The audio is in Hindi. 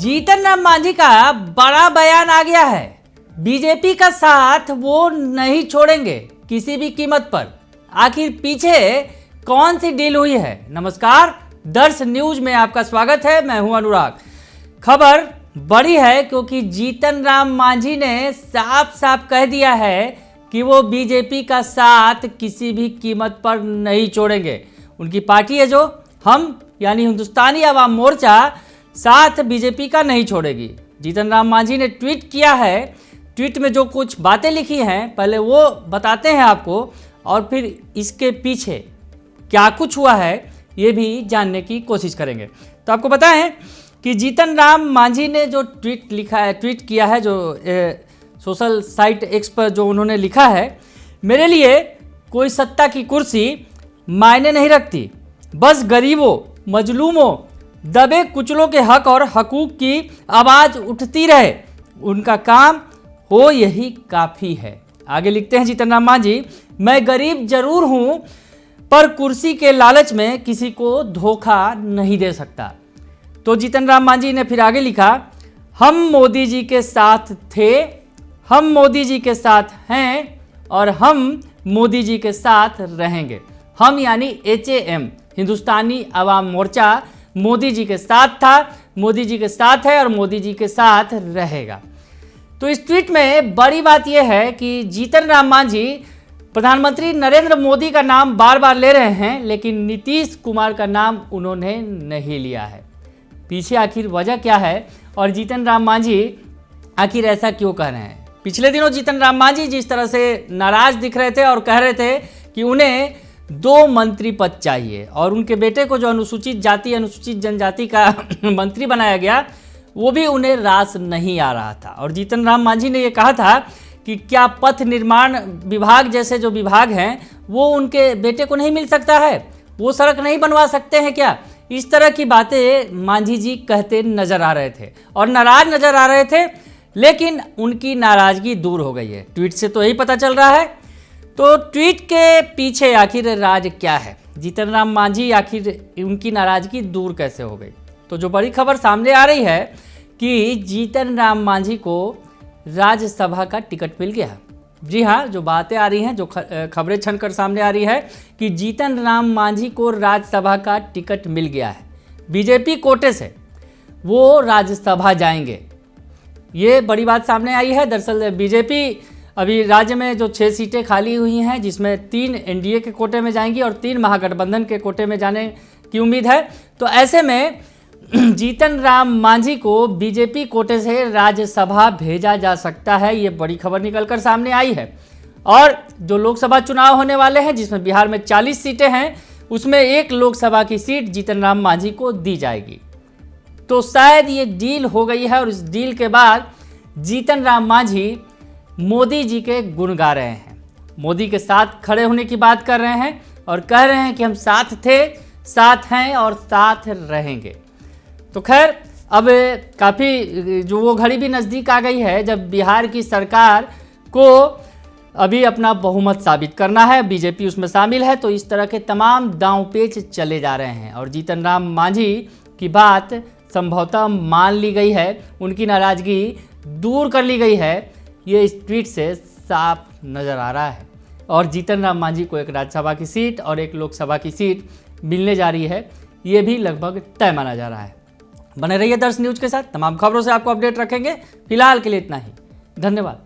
जीतन राम मांझी का बड़ा बयान आ गया है। बीजेपी का साथ वो नहीं छोड़ेंगे किसी भी कीमत पर। आखिर पीछे कौन सी डील हुई है? नमस्कार, दर्श न्यूज में आपका स्वागत है। मैं हूं अनुराग। खबर बड़ी है क्योंकि जीतन राम मांझी ने साफ साफ कह दिया है कि वो बीजेपी का साथ किसी भी कीमत पर नहीं छोड़ेंगे। उनकी पार्टी है जो हम यानी हिंदुस्तानी अवाम मोर्चा साथ बीजेपी का नहीं छोड़ेगी। जीतन राम मांझी ने ट्वीट किया है। ट्वीट में जो कुछ बातें लिखी हैं पहले वो बताते हैं आपको, और फिर इसके पीछे क्या कुछ हुआ है ये भी जानने की कोशिश करेंगे। तो आपको पता है कि जीतन राम मांझी ने जो ट्वीट किया है, जो सोशल साइट एक्स पर जो उन्होंने लिखा है, मेरे लिए कोई सत्ता की कुर्सी मायने नहीं रखती, बस गरीबों, मजलूमों, दबे कुचलों के हक और हकूक की आवाज़ उठती रहे, उनका काम हो यही काफ़ी है। आगे लिखते हैं जीतन राम मांझी, मैं गरीब जरूर हूँ पर कुर्सी के लालच में किसी को धोखा नहीं दे सकता। तो जीतन राम मांझी ने फिर आगे लिखा, हम मोदी जी के साथ थे, हम मोदी जी के साथ हैं और हम मोदी जी के साथ रहेंगे। हम यानी HAM, हिंदुस्तानी अवाम मोर्चा, मोदी जी के साथ था, मोदी जी के साथ है और मोदी जी के साथ रहेगा। तो इस ट्वीट में बड़ी बात यह है कि जीतन राम मांझी प्रधानमंत्री नरेंद्र मोदी का नाम बार बार ले रहे हैं, लेकिन नीतीश कुमार का नाम उन्होंने नहीं लिया है। पीछे आखिर वजह क्या है और जीतन राम मांझी आखिर ऐसा क्यों कह रहे हैं? पिछले दिनों जीतन राम मांझी जिस तरह से नाराज दिख रहे थे और कह रहे थे कि उन्हें 2 मंत्री पद चाहिए और उनके बेटे को जो अनुसूचित जाति अनुसूचित जनजाति का मंत्री बनाया गया वो भी उन्हें रास नहीं आ रहा था। और जीतन राम मांझी ने ये कहा था कि क्या पथ निर्माण विभाग जैसे जो विभाग हैं वो उनके बेटे को नहीं मिल सकता है? वो सड़क नहीं बनवा सकते हैं क्या? इस तरह की बातें मांझी जी कहते नजर आ रहे थे और नाराज नजर आ रहे थे, लेकिन उनकी नाराजगी दूर हो गई है। ट्वीट से तो यही पता चल रहा है। तो ट्वीट के पीछे आखिर राज क्या है? जीतन राम मांझी आखिर उनकी नाराजगी दूर कैसे हो गई? तो जो बड़ी खबर सामने आ रही है कि जीतन राम मांझी को राज्यसभा का टिकट मिल गया। जी हाँ, जो बातें आ रही हैं, जो खबरें छनकर सामने आ रही है कि जीतन राम मांझी को राज्यसभा का टिकट मिल गया है। बीजेपी कोटे से वो राज्यसभा जाएंगे, ये बड़ी बात सामने आई है। दरअसल बीजेपी अभी राज्य में जो 6 सीटें खाली हुई हैं, जिसमें 3 NDA के कोटे में जाएंगी और 3 महागठबंधन के कोटे में जाने की उम्मीद है। तो ऐसे में जीतन राम मांझी को बीजेपी कोटे से राज्यसभा भेजा जा सकता है, ये बड़ी खबर निकलकर सामने आई है। और जो लोकसभा चुनाव होने वाले हैं, जिसमें बिहार में 40 सीटें हैं, उसमें 1 लोकसभा की सीट जीतन राम मांझी को दी जाएगी। तो शायद ये डील हो गई है और इस डील के बाद जीतन राम मांझी मोदी जी के गुण गा रहे हैं, मोदी के साथ खड़े होने की बात कर रहे हैं और कह रहे हैं कि हम साथ थे, साथ हैं और साथ रहेंगे। तो खैर, अब काफ़ी जो वो घड़ी भी नज़दीक आ गई है जब बिहार की सरकार को अभी अपना बहुमत साबित करना है, बीजेपी उसमें शामिल है। तो इस तरह के तमाम दांव पेच चले जा रहे हैं और जीतन राम मांझी की बात संभवतः मान ली गई है, उनकी नाराज़गी दूर कर ली गई है, ये इस ट्वीट से साफ नज़र आ रहा है। और जीतन राम मांझी को 1 राज्यसभा की सीट और 1 लोकसभा की सीट मिलने जा रही है, ये भी लगभग तय माना जा रहा है। बने रहिए दर्श न्यूज के साथ, तमाम खबरों से आपको अपडेट रखेंगे। फिलहाल के लिए इतना ही, धन्यवाद।